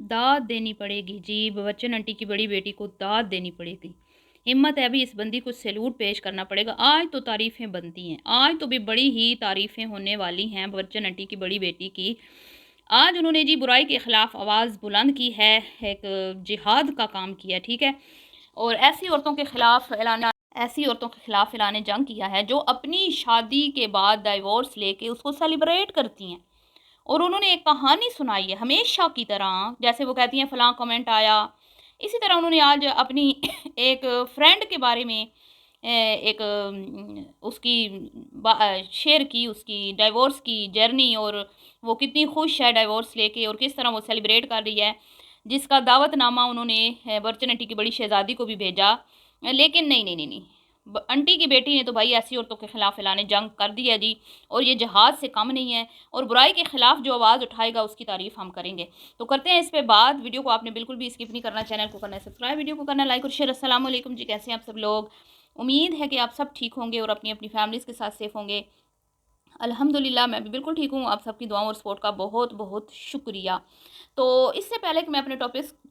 दाद देनी पड़ेगी जी, बच्चन आंटी की बड़ी बेटी को दाद देनी पड़ेगी। हिम्मत है अभी इस बंदी को सैल्यूट पेश करना पड़ेगा। आज तो तारीफ़ें बनती हैं, आज तो भी बड़ी ही तारीफ़ें होने वाली हैं बच्चन आंटी की बड़ी बेटी की। आज उन्होंने जी बुराई के खिलाफ आवाज़ बुलंद की है, एक जिहाद का काम किया, ठीक है? और ऐसी औरतों के खिलाफ ऐलान जंग किया है जो अपनी शादी के बाद डाइवोर्स लेके उसको सेलिब्रेट करती हैं। और उन्होंने एक कहानी सुनाई है हमेशा की तरह, जैसे वो कहती हैं फलां कमेंट आया, इसी तरह उन्होंने आज अपनी एक फ्रेंड के बारे में एक उसकी शेयर की, उसकी डाइवोर्स की जर्नी, और वो कितनी खुश है डाइवोर्स लेके और किस तरह वो सेलिब्रेट कर रही है, जिसका दावतनामा उन्होंने बर्चन आंटी की बड़ी शहजादी को भी भेजा। लेकिन नहीं, नहीं, नहीं, नहीं, आंटी की बेटी ने तो भाई ऐसी औरतों के खिलाफ ऐलान जंग कर दी है जी, और ये जहाज से कम नहीं है। और बुराई के खिलाफ जो आवाज़ उठाएगा उसकी तारीफ हम करेंगे। तो करते हैं इस पे बात। वीडियो को आपने बिल्कुल भी स्किप नहीं करना, चैनल को करना है सब्सक्राइब, वीडियो को करना है लाइक और शेयर। अस्सलाम वालेकुम जी, कैसे हैं आप सब लोग? उम्मीद है कि आप सब ठीक होंगे और अपनी अपनी फैमिलीज़ के साथ सेफ होंगे। अल्हम्दुलिल्लाह मैं भी बिल्कुल ठीक हूँ। आप सबकी दुआओं और सपोर्ट का बहुत बहुत शुक्रिया। तो इससे पहले कि मैं अपने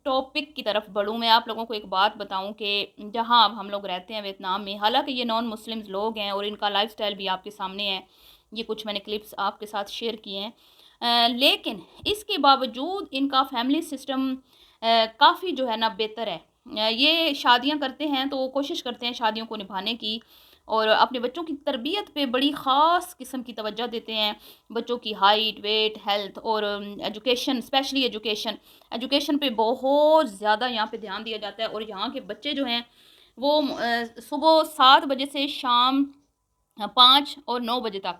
टॉपिक की तरफ बढ़ूँ, मैं आप लोगों को एक बात बताऊँ कि जहाँ अब हम लोग रहते हैं वियतनाम में, हालांकि ये नॉन मुस्लिम्स लोग हैं और इनका लाइफस्टाइल भी आपके सामने है। ये कुछ मैंने क्लिप्स आपके साथ शेयर किए हैं। लेकिन इसके बावजूद इनका फैमिली सिस्टम काफ़ी जो है ना बेहतर है। ये शादियां करते हैं तो कोशिश करते हैं शादियों को निभाने की, और अपने बच्चों की तरबियत पे बड़ी ख़ास किस्म की तवज्जो देते हैं। बच्चों की हाइट, वेट, हेल्थ और एजुकेशन, स्पेशली एजुकेशन पे बहुत ज़्यादा यहाँ पे ध्यान दिया जाता है। और यहाँ के बच्चे जो हैं वो सुबह 7 बजे से शाम 5 और 9 बजे तक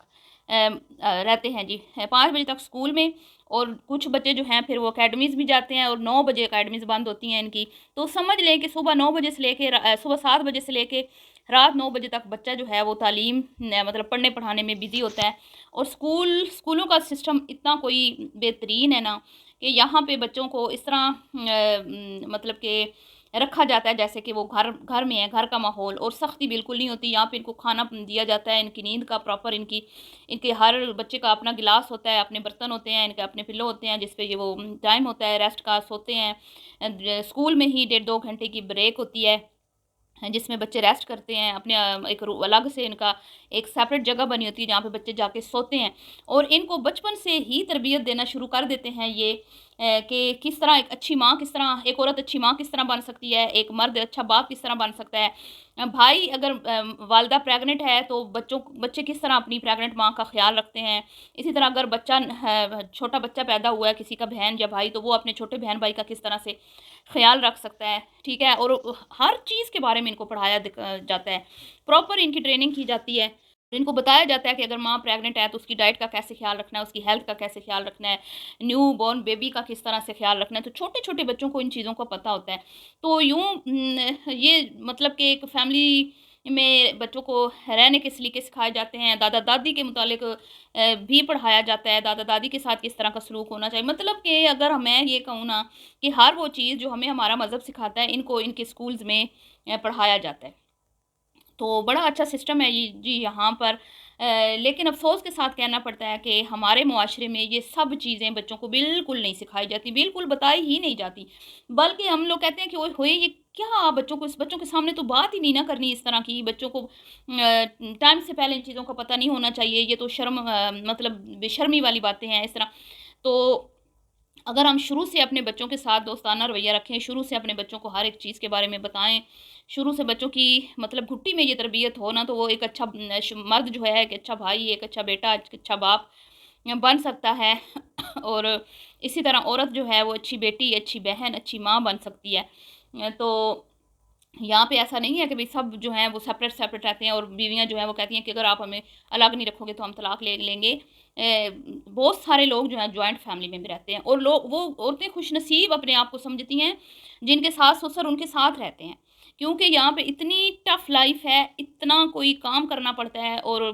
रहते हैं जी। 5 बजे तक स्कूल में, और कुछ बच्चे जो हैं फिर वो अकेडमीज़ भी जाते हैं और 9 बजे अकेडमीज़ बंद होती हैं इनकी। तो समझ लें कि सुबह 9 बजे से लेके सुबह 7 बजे से लेके रात 9 बजे तक बच्चा जो है वो तालीम मतलब पढ़ने पढ़ाने में बिज़ी होता है। और स्कूलों का सिस्टम इतना कोई बेहतरीन है ना, कि यहाँ पे बच्चों को इस तरह मतलब कि रखा जाता है जैसे कि वो घर घर में है, घर का माहौल, और सख्ती बिल्कुल नहीं होती। यहाँ पे इनको खाना दिया जाता है, इनकी नींद का प्रॉपर, इनके हर बच्चे का अपना गिलास होता है, अपने बर्तन होते हैं, इनके अपने पिल्लो होते हैं जिस पे ये वो टाइम होता है रेस्ट का, सोते हैं। स्कूल में ही 1.5-2 घंटे की ब्रेक होती है जिसमें बच्चे रेस्ट करते हैं। अपने एक अलग से इनका एक सेपरेट जगह बनी होती है जहाँ पे बच्चे जाके सोते हैं। और इनको बचपन से ही तरबियत देना शुरू कर देते हैं ये कि किस तरह एक अच्छी माँ, किस तरह एक औरत अच्छी माँ किस तरह बन सकती है, एक मर्द अच्छा बाप किस तरह बन सकता है। भाई अगर वालिदा प्रेग्नेंट है तो बच्चे किस तरह अपनी प्रेग्नेंट माँ का ख्याल रखते हैं। इसी तरह अगर छोटा बच्चा पैदा हुआ है किसी का बहन या भाई, तो वो अपने छोटे बहन भाई का किस तरह से ख़्याल रख सकता है, ठीक है? और हर चीज़ के बारे में इनको पढ़ाया जाता है, प्रॉपर इनकी ट्रेनिंग की जाती है। इनको बताया जाता है कि अगर माँ प्रेग्नेंट है तो उसकी डाइट का कैसे ख़्याल रखना है, उसकी हेल्थ का कैसे ख़्याल रखना है, न्यू बॉर्न बेबी का किस तरह से ख़्याल रखना है। तो छोटे-छोटे बच्चों को इन चीज़ों का पता होता है। तो यूँ ये मतलब कि एक फैमिली में बच्चों को रहने के सलीके सिखाए जाते हैं। दादा-दादी के मुतालिक भी पढ़ाया जाता है, दादा-दादी के साथ किस तरह का सलूक होना चाहिए। मतलब कि अगर मैं ये कहूँ ना कि हर वो चीज़ जो हमें हमारा मज़हब सिखाता है, इनको इनके स्कूल्स में पढ़ाया जाता है। तो बड़ा अच्छा सिस्टम है ये जी यहाँ पर। लेकिन अफ़सोस के साथ कहना पड़ता है कि हमारे मुआशरे में ये सब चीज़ें बच्चों को बिल्कुल नहीं सिखाई जाती, बिल्कुल बताई ही नहीं जाती। बल्कि हम लोग कहते हैं कि ओए होए ये क्या, बच्चों के सामने तो बात ही नहीं ना करनी इस तरह की, बच्चों को टाइम से पहले इन चीज़ों का पता नहीं होना चाहिए, ये तो शर्म मतलब बेशर्मी वाली बातें हैं इस तरह। तो अगर हम शुरू से अपने बच्चों के साथ दोस्ताना रवैया रखें, शुरू से अपने बच्चों को हर एक चीज़ के बारे में बताएँ, शुरू से बच्चों की मतलब घुट्टी में ये तरबियत हो ना, तो वो एक अच्छा मर्द जो है, एक अच्छा भाई, एक अच्छा बेटा, एक अच्छा बाप बन सकता है। और इसी तरह औरत जो है वो अच्छी बेटी, अच्छी बहन, अच्छी माँ बन सकती है। तो यहाँ पे ऐसा नहीं है कि भई सब जो हैं वो सेपरेट रहते हैं और बीवियाँ जो हैं वो कहती हैं कि अगर आप हमें अलग नहीं रखोगे तो हम तलाक ले लेंगे। बहुत सारे लोग जो हैं जॉइंट फैमिली में भी रहते हैं, और लोग वो औरतें खुशनसीब अपने आप को समझती हैं जिनके सास-ससुर उनके साथ रहते हैं। क्योंकि यहाँ पे इतनी टफ़ लाइफ़ है, इतना कोई काम करना पड़ता है, और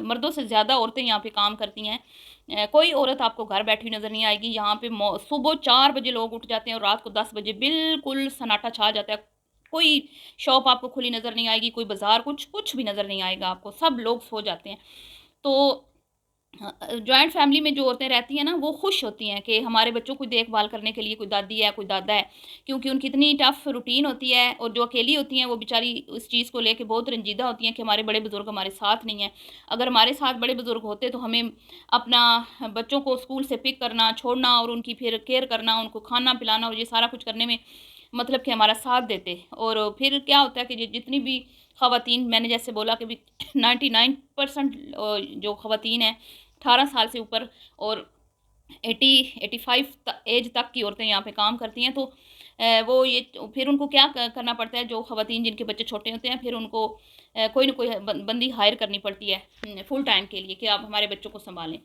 मर्दों से ज़्यादा औरतें यहाँ पे काम करती हैं। कोई औरत आपको घर बैठी हुई नज़र नहीं आएगी। यहाँ पे सुबह 4 बजे लोग उठ जाते हैं और रात को 10 बजे बिल्कुल सन्नाटा छा जाता है। कोई शॉप आपको खुली नज़र नहीं आएगी, कोई बाज़ार कुछ कुछ भी नज़र नहीं आएगा आपको, सब लोग सो जाते हैं। तो जॉइंट फैमिली में जो औरतें रहती हैं ना, वो खुश होती हैं कि हमारे बच्चों की देखभाल करने के लिए कोई दादी है, कोई दादा है। क्योंकि उनकी इतनी टफ़ रूटीन होती है और जो अकेली होती हैं, वो बेचारी उस चीज़ को लेके बहुत रंजीदा होती हैं कि हमारे बड़े-बुज़ुर्ग हमारे साथ नहीं हैं। अगर हमारे साथ बड़े-बुज़ुर्ग होते तो हमें अपना बच्चों को स्कूल से पिक करना, छोड़ना और उनकी फिर केयर करना, उनको खाना-पिलाना और ये सारा कुछ करने में मतलब कि हमारा साथ देते। और फिर क्या होता है कि जितनी भी ख़वातीन, मैंने जैसे बोला कि भी 99% जो ख़वातीन हैं 18 साल से ऊपर और 80-85 एज तक की औरतें यहाँ पे काम करती हैं। तो वो ये फिर उनको क्या करना पड़ता है, जो ख़वातीन जिनके बच्चे छोटे होते हैं, फिर उनको कोई ना कोई बंदी हायर करनी पड़ती है फुल टाइम के लिए कि आप हमारे बच्चों को संभालें।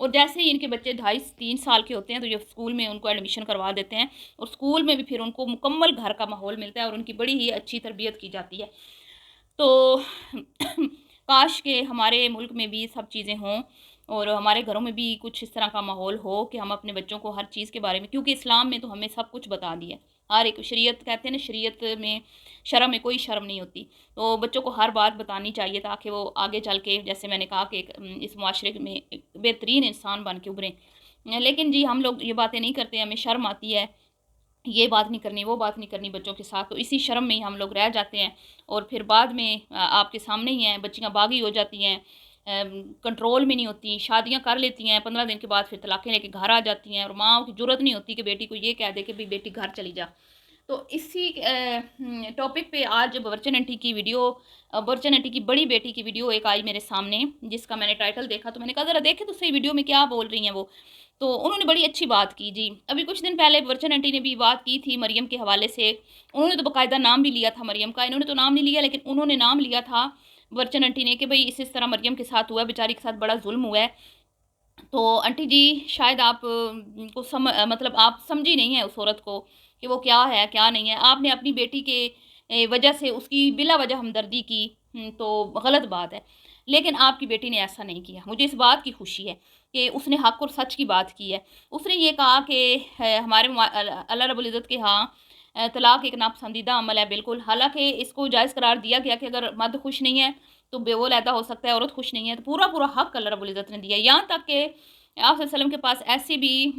और जैसे ही इनके बच्चे 2.5-3 साल के होते हैं, तो ये स्कूल में उनको एडमिशन करवा देते हैं और स्कूल में भी फिर उनको मुकम्मल घर का माहौल मिलता है और उनकी बड़ी ही अच्छी तरबियत की जाती है। तो काश के हमारे मुल्क में भी ये सब चीज़ें हों और हमारे घरों में भी कुछ इस तरह का माहौल हो कि हम अपने बच्चों को हर चीज़ के बारे में, क्योंकि इस्लाम में तो हमें सब कुछ बता दिया है। हर एक शरीयत कहते हैं ना, शरीयत में शर्म में कोई शर्म नहीं होती। तो बच्चों को हर बात बतानी चाहिए ताकि वो आगे चल के, जैसे मैंने कहा कि इस मुआशरे में एक बेहतरीन इंसान बन के उभरें। लेकिन जी हम लोग ये बातें नहीं करते, हमें शर्म आती है, ये बात नहीं करनी, वो बात नहीं करनी बच्चों के साथ, तो इसी शर्म में ही हम लोग रह जाते हैं। और फिर बाद में आपके सामने ही हैं, बच्चियाँ बागी हो जाती हैं, कंट्रोल में नहीं होती, शादियाँ कर लेती हैं, 15 दिन के बाद फिर तलाक़ें लेके घर आ जाती हैं और माँओं की ज़रूरत नहीं होती कि बेटी को ये कह दे कि भई बेटी घर चली जा। तो इसी टॉपिक पे आज बर्चन आंटी की वीडियो, बर्चन आंटी की बड़ी बेटी की वीडियो एक आई मेरे सामने, जिसका मैंने टाइटल देखा तो मैंने कहा ज़रा देखें तो सही वीडियो में क्या बोल रही हैं वो। तो उन्होंने बड़ी अच्छी बात की जी। अभी कुछ दिन पहले बर्चन आंटी ने भी बात की थी मरियम के हवाले से। उन्होंने तो बाकायदा नाम भी लिया था मरियम का, इन्होंने तो नाम नहीं लिया, लेकिन उन्होंने नाम लिया था बर्चन आंटी ने कि भई इस तरह मरियम के साथ हुआ है, बेचारी के साथ बड़ा ज़ुल्म हुआ है। तो आंटी जी शायद आप को मतलब आप समझी नहीं है उस औरत को कि वो क्या है, क्या नहीं है। आपने अपनी बेटी के वजह से उसकी बिला वजह हमदर्दी की, तो गलत बात है। लेकिन आपकी बेटी ने ऐसा नहीं किया। मुझे इस बात की खुशी है कि उसने हक़ और सच की बात की है। उसने ये कहा कि हमारे अल्लाह रब्बुल इज़्ज़त के यहाँ तलाक़ एक नापसंदीदा अमल है बिल्कुल। हालाँकि इसको जायज़ करार दिया गया कि अगर मर्द खुश नहीं है तो बेवल ऐदा हो सकता है, औरत खुश नहीं है, तो पूरा-पूरा हक़ अल्लाह रब्बुल इज़्ज़त ने दिया है। यहाँ तक कि आप वसल्लम के पास ऐसी भी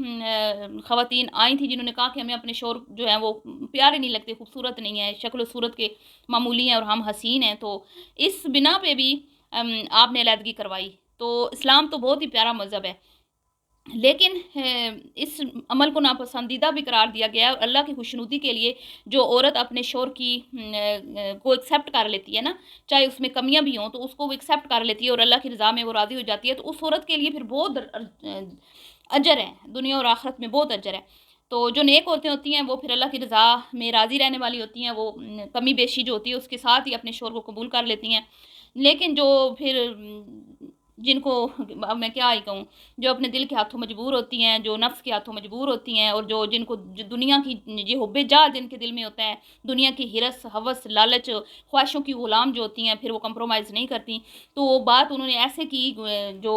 ख़वातीन आई थी जिन्होंने कहा कि हमें अपने शौहर जो हैं वो प्यारे नहीं लगते, खूबसूरत नहीं है, शक्ल-ओ-सूरत के मामूली हैं और हम हसीन हैं। तो इस बिना पे भी आपने अलहदगी करवाई। तो इस्लाम तो बहुत ही प्यारा मज़हब है। लेकिन इस अमल को नापसंदीदा भी करार दिया गया है और अल्लाह की खुशनुदी के लिए जो औरत अपने शौहर की को एक्सेप्ट कर लेती है ना, चाहे उसमें कमियाँ भी हों, तो उसको वो एक्सेप्ट कर लेती है और अल्लाह की रज़ा में वो राज़ी हो जाती है, तो उस औरत के लिए फिर बहुत अजर है, दुनिया और आखिरत में बहुत अजर है। तो जो नेक औरतें होती हैं, वो फिर अल्लाह की रज़ा में राज़ी रहने वाली होती हैं, वो कमी बेशी जो होती है, उसके साथ ही अपने शौहर को कबूल कर लेती हैं। लेकिन जो फिर जिनको अब मैं क्या ही कहूँ, जो अपने दिल के हाथों मजबूर होती हैं, जो नफ्स के हाथों मजबूर होती हैं और जो दुनिया की ये हुब्बे-जा जिनके दिल में होता है, दुनिया की हिरस, हवस, लालच, ख्वाहिशों की गुलाम जो होती हैं, फिर वो कंप्रोमाइज़ नहीं करती। तो वो बात उन्होंने ऐसे की, जो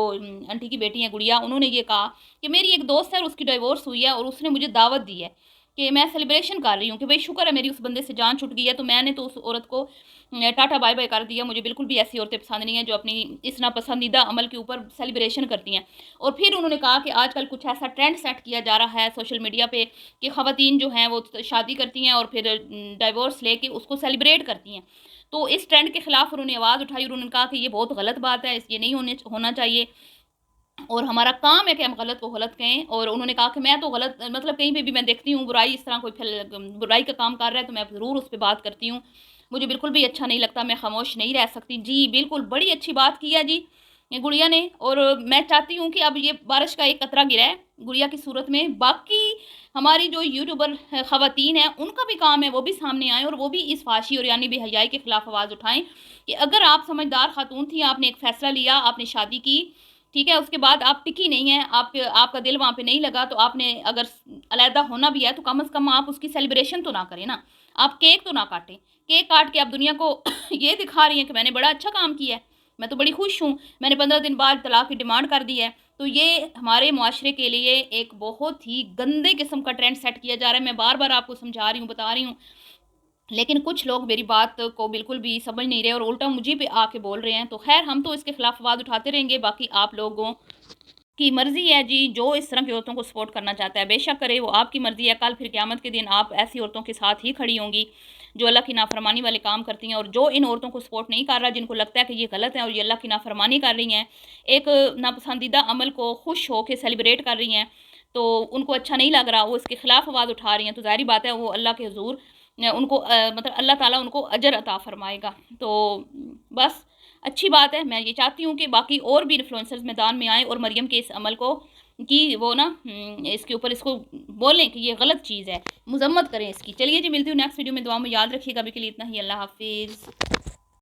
आंटी की बेटी हैं गुड़िया, उन्होंने ये कहा कि मेरी एक दोस्त है और उसकी डिवोर्स हुई है और उसने मुझे दावत दी है कि मैं सेलिब्रेशन कर रही हूँ कि भई शुक्र है मेरी उस बंदे से जान छूट गई है। तो मैंने तो उस औरत को टाटा बाय-बाय कर दिया। मुझे बिल्कुल भी ऐसी औरतें पसंद नहीं हैं जो अपनी इस नापसंदीदा अमल के ऊपर सेलिब्रेशन करती हैं। और फिर उन्होंने कहा कि आजकल कुछ ऐसा ट्रेंड सेट किया जा रहा है सोशल मीडिया पे कि ख़वातीन जो हैं वो शादी करती हैं और फिर डिवोर्स लेके उसको सेलिब्रेट करती हैं। तो इस ट्रेंड के खिलाफ उन्होंने आवाज़ उठाई और उन्होंने कहा कि ये बहुत गलत बात है, ये नहीं होना चाहिए और हमारा काम है कि हम गलत को गलत कहें। और उन्होंने कहा कि मैं तो गलत, मतलब कहीं पे भी मैं देखती हूँ बुराई, इस तरह कोई बुराई का काम कर रहा है तो मैं ज़रूर उस पे बात करती हूँ। मुझे बिल्कुल भी अच्छा नहीं लगता, मैं खामोश नहीं रह सकती। जी, बिल्कुल बड़ी अच्छी बात की है जी ये गुड़िया ने। और मैं चाहती हूँ कि अब ये बारिश का एक कतरा गिरा है गुड़िया की सूरत में। बाकी हमारी जो यूट्यूबर ख़वातीन हैं उनका भी काम है वो भी सामने आएँ और वो भी इस फाहशी और यानी बेहयाई के खिलाफ आवाज़ उठाएँ कि अगर आप समझदार खातून थी, आपने एक फ़ैसला लिया, आपने शादी की, ठीक है, उसके बाद आप टिकी नहीं हैं, आपका दिल वहाँ पे नहीं लगा, तो आपने अगर अलहदा होना भी है तो कम से कम आप उसकी सेलिब्रेशन तो ना करें ना, आप केक तो ना काटें। केक काट के आप दुनिया को ये दिखा रही हैं कि मैंने बड़ा अच्छा काम किया है, मैं तो बड़ी खुश हूँ, मैंने 15 दिन बाद तलाक की डिमांड कर दी है। तो ये हमारे मुआशरे के लिए एक बहुत ही गंदे किस्म का ट्रेंड सेट किया जा रहा है। मैं बार-बार आपको समझा रही हूँ, बता रही हूँ, लेकिन कुछ लोग मेरी बात को बिल्कुल भी समझ नहीं रहे और उल्टा मुझे पे आके बोल रहे हैं। तो ख़ैर हम तो इसके खिलाफ आवाज़ उठाते रहेंगे, बाकी आप लोगों की मर्ज़ी है जी, जो इस तरह की औरतों को सपोर्ट करना चाहता है बेशक करे, वो आपकी मर्ज़ी है। कल फिर क़यामत के दिन आप ऐसी औरतों के साथ ही खड़ी होंगी, जो अल्लाह की नाफ़रमानी वाले काम करती हैं। और जो इन औरतों को सपोर्ट नहीं कर रहा, जिनको लगता है कि ये गलत है और ये अल्लाह की नाफ़रमानी कर रही हैं, एक नापसंदीदा अमल को खुश होके सेलिब्रेट कर रही हैं, तो उनको अच्छा नहीं लग रहा, वो इसके खिलाफ़ आवाज़ उठा रही हैं, तो ज़ाहिर-सी बात है वो अल्लाह के हुज़ूर उनको मतलब अल्लाह ताला उनको अजर अता फ़रमाएगा। तो बस अच्छी बात है, मैं ये चाहती हूँ कि बाकी और भी इन्फ्लुएंसर्स मैदान में आएँ और मरियम के इस अमल को कि वो ना इसके ऊपर इसको बोलें कि ये गलत चीज़ है, मज़म्मत करें इसकी। चलिए जी, मिलती हूँ नेक्स्ट वीडियो में, दुआ में याद रखिएगा। अभी के लिए इतना ही, अल्लाह हाफ़िज़।